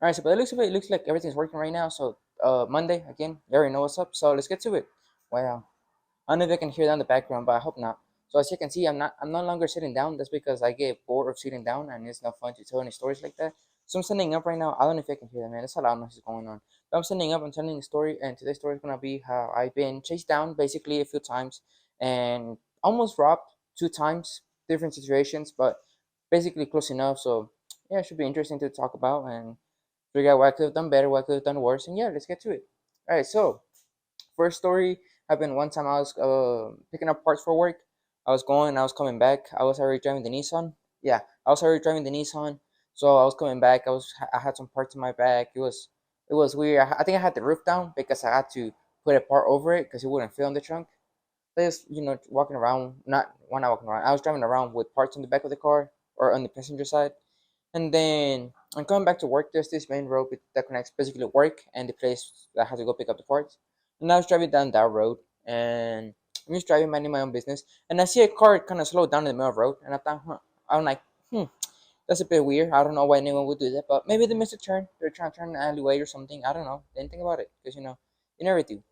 All right, so but it looks like everything's working right now. So Monday again, you already know what's up. So let's get to it. Wow. I don't know if I can hear that in the background, but I hope not. So as you can see, I'm no longer sitting down. That's because I get bored of sitting down and it's not fun to tell any stories like that. So I'm standing up right now. I don't know if I can hear that, man. There's a lot of noise going on. But I'm standing up, I'm telling a story, and today's story is gonna be how I've been chased down basically a few times and almost robbed 2 times, different situations, but basically close enough. So yeah, it should be interesting to talk about and figure out what I could have done better, what I could have done worse, and yeah, let's get to it. All right, so first story happened one time I was picking up parts for work. I was coming back. I was already driving the Nissan. Yeah, I was already driving the Nissan. So I was coming back. I had some parts in my bag. It was weird. I think I had the roof down because I had to put a part over it because it wouldn't fit on the trunk. Just walking around, not walking around. I was driving around with parts on the back of the car or on the passenger side. And then I'm coming back to work. There's this main road that connects basically work and the place that I have to go pick up the parts. And I was driving down that road, and I'm just driving, minding my own business. And I see a car kind of slow down in the middle of the road, and I thought, I'm like, that's a bit weird. I don't know why anyone would do that, but maybe they missed a turn. They're trying to turn an alleyway or something. I don't know. Didn't think about it because you never do.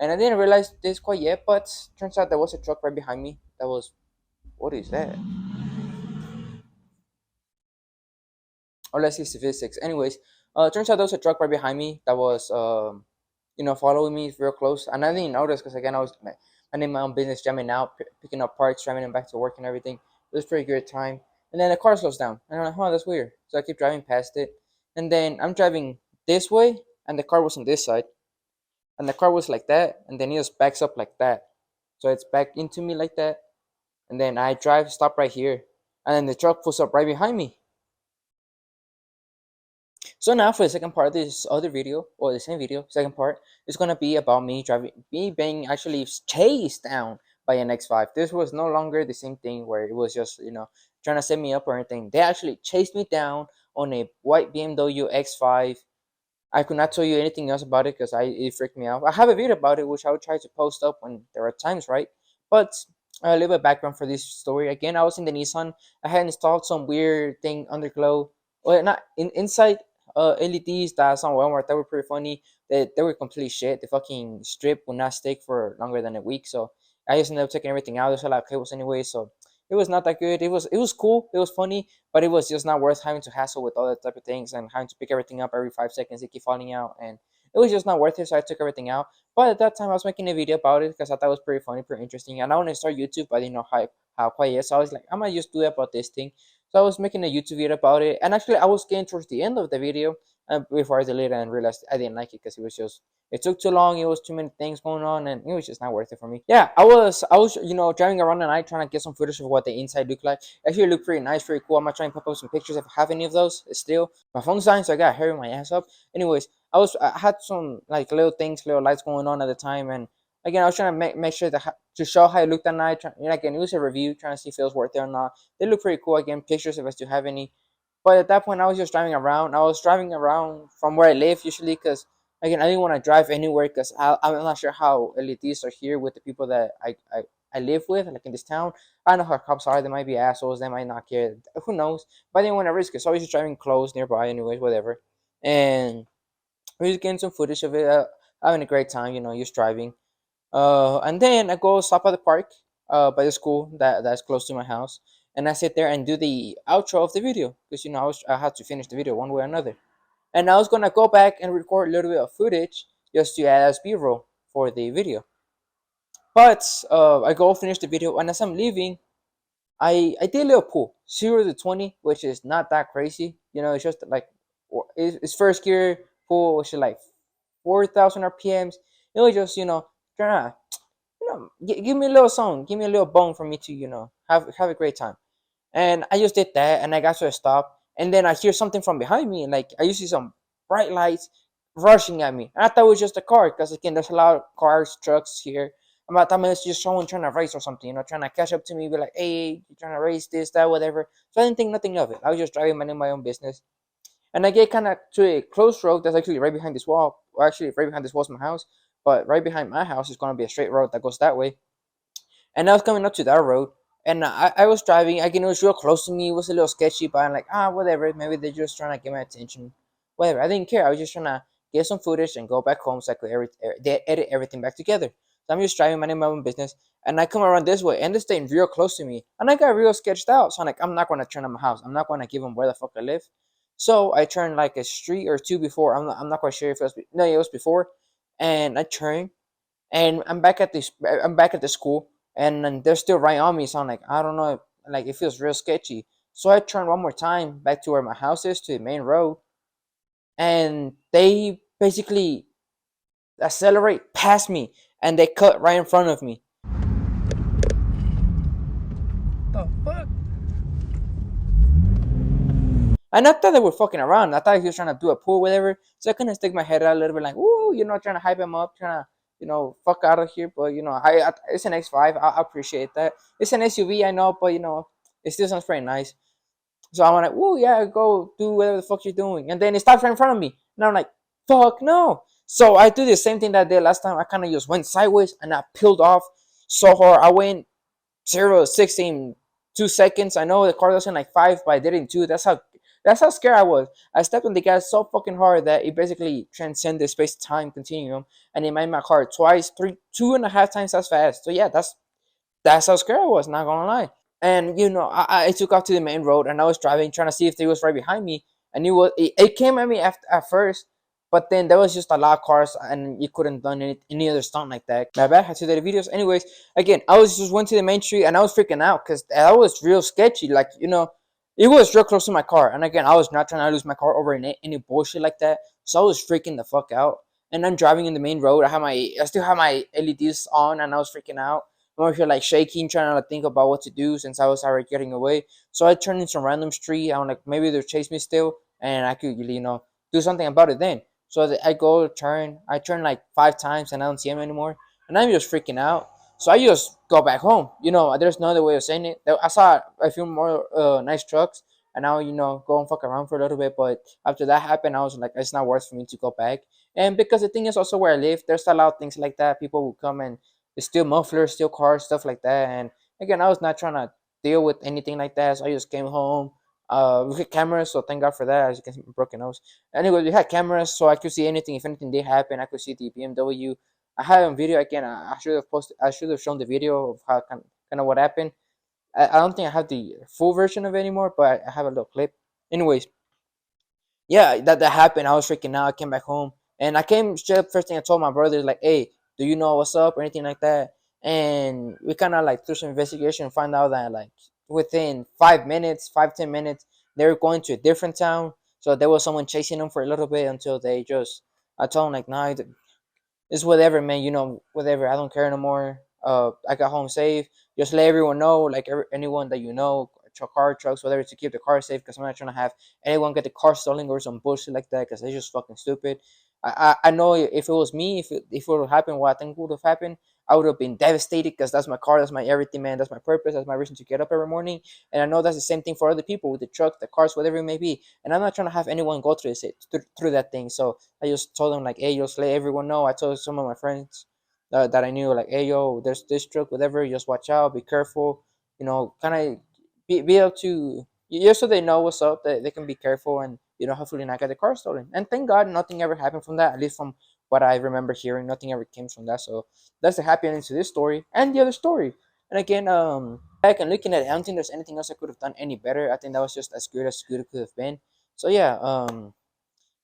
And I didn't realize this quite yet, but turns out there was a truck right behind me. That was what is that? Or let's see statistics. Anyways, turns out there was a truck right behind me that was, following me real close, and I didn't notice because again I was minding my own business, jamming out, picking up parts, driving them back to work and everything. It was a pretty good time. And then the car slows down, and I'm like, "Oh, that's weird." So I keep driving past it, and then I'm driving this way, and the car was on this side, and the car was like that, and then it just backs up like that, so it's back into me like that, and then I drive, stop right here, and then the truck pulls up right behind me. So now for the second part of this other video, or the same video, second part is gonna be about me being actually chased down by an X5. This was no longer the same thing where it was just trying to set me up or anything. They actually chased me down on a white BMW X5. I could not tell you anything else about it because it freaked me out. I have a video about it which I would try to post up when there are times, right? But a little bit of background for this story. Again, I was in the Nissan. I had installed some weird thing underglow. Well, not inside LEDs that's on Walmart that were pretty funny. They were complete shit. The fucking strip would not stick for longer than a week. So I just ended up taking everything out. There's a lot of cables anyway, so it was not that good. It was cool. It was funny, but it was just not worth having to hassle with all that type of things and having to pick everything up every 5 seconds. It keep falling out, and it was just not worth it. So I took everything out. But at that time, I was making a video about it because I thought it was pretty funny, pretty interesting. And I wanted to start YouTube, but I didn't know how quiet. So I was like, I might just do it about this thing. So I was making a YouTube video about it, and actually, I was getting towards the end of the video before I deleted it and realized I didn't like it because it took too long. It was too many things going on, and it was just not worth it for me. Yeah, I was driving around the night trying to get some footage of what the inside looked like. Actually, it looked pretty nice, pretty cool. I'm gonna try and pop up some pictures if I have any of those. Still, my phone's dying, so I got hair in my ass up. Anyways, I had some like little things, little lights going on at the time, and again, I was trying to make sure to show how it looked at night. Again, it was a review, trying to see if it was worth it or not. They look pretty cool. Again, pictures if I still have any. But at that point, I was just driving around. I was driving around from where I live usually because, again, I didn't want to drive anywhere because I'm not sure how LEDs are here with the people that I live with, like in this town. I don't know how cops are. They might be assholes. They might not care. Who knows? But I didn't want to risk it. So I was just driving close nearby, anyways, whatever. And we just getting some footage of it, having a great time, just driving. And then I go stop at the park by the school that's close to my house, and I sit there and do the outro of the video because I had to finish the video one way or another. And I was gonna go back and record a little bit of footage just to add as B-roll for the video. But I go finish the video, and as I'm leaving, I did a little pull 0 to 20, which is not that crazy. It's just like it's first gear pull, which is like 4,000 RPMs. It was just trying to give me a little song, give me a little bone for me to have a great time. And I just did that, and I got to a stop, and then I hear something from behind me, and like I see some bright lights rushing at me. And I thought it was just a car, because again, there's a lot of cars, trucks here. I thought maybe it's just someone trying to race or something, trying to catch up to me, be like, "Hey, you trying to race this, that, whatever." So I didn't think nothing of it. I was just driving, minding my own business, and I get kind of to a close road that's actually right behind this wall. Or actually, right behind this wall's my house, but right behind my house is gonna be a straight road that goes that way. And I was coming up to that road, and I was driving. Again, it was real close to me. It was a little sketchy, but I'm like, whatever. Maybe they're just trying to get my attention. whatever. I didn't care. I was just trying to get some footage and go back home so I could edit everything back together. So I'm just driving, minding my own business, and I come around this way, and they're staying real close to me, and I got real sketched out. So I'm like, I'm not going to turn on my house. I'm not going to give them where the fuck I live. So I turned like a street or two before. I'm not quite sure if it was no, it was before, and I turned, and I'm back at the school, and then they're still right on me. So I'm like, I don't know, like it feels real sketchy. So I turned one more time back to where my house is, to the main road, and they basically accelerate past me, and they cut right in front of me. The fuck? And I thought they were fucking around. I thought he was trying to do a pull, whatever. So I kind of stick my head out a little bit, like, "Woo," trying to hype him up, trying to, fuck out of here. But it's an X5. I appreciate that. It's an SUV, I know, but it still sounds pretty nice. So I'm like, "Woo, yeah, go do whatever the fuck you're doing." And then it stops right in front of me, and I'm like, "Fuck no!" So I do the same thing that I did last time. I kind of just went sideways, and I peeled off so hard. I went 0 to 60 in 2 seconds. I know the car was in like five, but I did it in two. That's how scared I was. I stepped on the gas so fucking hard that it basically transcended space time continuum, and it made my car twice, three, 2.5 times as fast. So yeah, that's how scared I was. Not gonna lie. And I took off to the main road, and I was driving, trying to see if they was right behind me, and it came at me at first, but then there was just a lot of cars, and you couldn't done any other stunt like that. My bad, had to do the videos. Anyways, again, I was just went to the main street, and I was freaking out because that was real sketchy. Like it was real close to my car, and again, I was not trying to lose my car over any bullshit like that. So I was freaking the fuck out. And I'm driving in the main road. I still have my LEDs on, and I was freaking out. I'm over here like shaking, trying to think about what to do since I was already getting away. So I turned into some random street. I'm like, maybe they'll chase me still, and I could, do something about it then. So I go turn. I turn like 5 times, and I don't see him anymore. And I'm just freaking out. So I just go back home. There's no other way of saying it. I saw a few more nice trucks, and now go and fuck around for a little bit. But after that happened, I was like, it's not worth for me to go back. And because the thing is also where I live, there's a lot of things like that. People will come and steal mufflers, steal cars, stuff like that. And again, I was not trying to deal with anything like that. So I just came home. We had cameras, so thank God for that. As you can see, my broken nose. Anyway, we had cameras, so I could see anything. If anything did happen, I could see the BMW. I had on video again. I should have posted. I should have shown the video of how kind of what happened. I don't think I have the full version of it anymore, but I have a little clip. Anyways, yeah, that happened. I was freaking out. I came back home, and I came straight up. First thing I told my brothers, like, "Hey, do you know what's up or anything like that?" And we kind of like through some investigation and find out that like within 5 minutes, 5-10 minutes, they were going to a different town. So there was someone chasing them for a little bit until they just. I told them like, "Nah, it's whatever, man. Whatever. I don't care no more. I got home safe. Just let everyone know, like anyone that car, trucks, whatever, to keep the car safe. Because I'm not trying to have anyone get the car stolen or some bullshit like that. Because it's just fucking stupid. I know if it was me, if it would have happened, what I think would have happened, I would have been devastated because that's my car, that's my everything, man. That's my purpose, that's my reason to get up every morning. And I know that's the same thing for other people with the trucks, the cars, whatever it may be. And I'm not trying to have anyone go through through that thing. So I just told them like, hey, just let everyone know. I told some of my friends that I knew like, hey, yo, there's this truck, whatever. Just watch out, be careful. Kind of be able to just so they know what's up. That they can be careful and hopefully not get the car stolen. And thank God nothing ever happened from that. At least from what I remember hearing, nothing ever came from that. So that's the happy ending to this story and the other story. And again, back and looking at it, I don't think there's anything else I could have done any better. I think that was just as good it could have been. So yeah,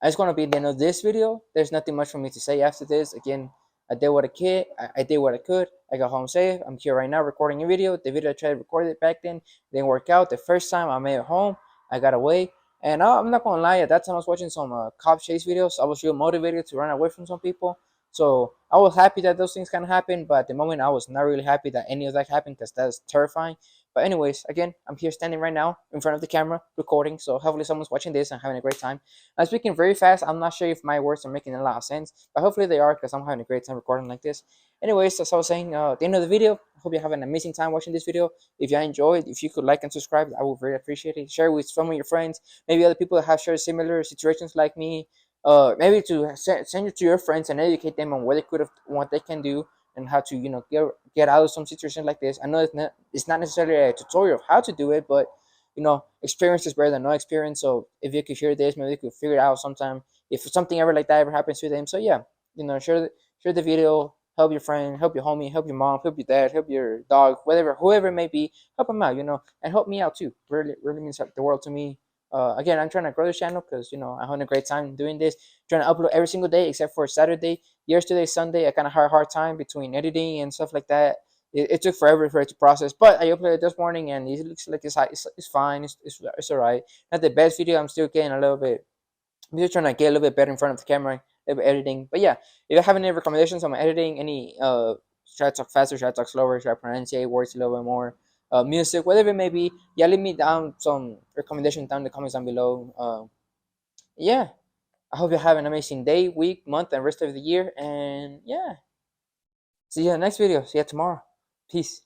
that's gonna be the end of this video. There's nothing much for me to say after this. Again, I did what I could. I did what I could. I got home safe. I'm here right now recording a video. The video I tried to record it back then didn't work out. The first time I made it home, I got away. And I'm not gonna lie, at that time I was watching some cop chase videos. I was real motivated to run away from some people. So I was happy that those things kind of happened, but at the moment I was not really happy that any of that happened because that's terrifying. But anyways, again, I'm here standing right now in front of the camera recording. So hopefully someone's watching this and having a great time. I'm speaking very fast. I'm not sure if my words are making a lot of sense, but hopefully they are because I'm having a great time recording like this. Anyways, as I was saying, at the end of the video, I hope you have an amazing time watching this video. If you enjoyed, if you could like and subscribe, I would very appreciate it. Share with some of your friends, maybe other people that have shared similar situations like me. Maybe to send it to your friends and educate them on what they could have, what they can do, and how to get out of some situations like this. I know it's not necessarily a tutorial of how to do it, but experience is better than no experience. So if you could hear this, maybe you could figure it out sometime if something ever like that ever happens to them. So yeah, share the video, help your friend, help your homie, help your mom, help your dad, help your dog, whatever, whoever it may be, help them out, and help me out too. Really, really means the world to me. Again, I'm trying to grow this channel because I'm having a great time doing this. Trying to upload every single day except for Saturday. Yesterday, Sunday, I kind of had a hard time between editing and stuff like that. It took forever for it to process, but I uploaded this morning and it looks like it's fine. It's all right. Not the best video. I'm still getting a little bit. I'm just trying to get a little bit better in front of the camera, a little bit editing. But yeah, if you have any recommendations on my editing, any should I talk faster, should I talk slower, should I pronunciate words a little bit more, music, whatever it may be, yeah, leave me down some recommendations down in the comments down below. Yeah, I hope you have an amazing day, week, month, and rest of the year. And yeah, see you in the next video. See you tomorrow. Peace.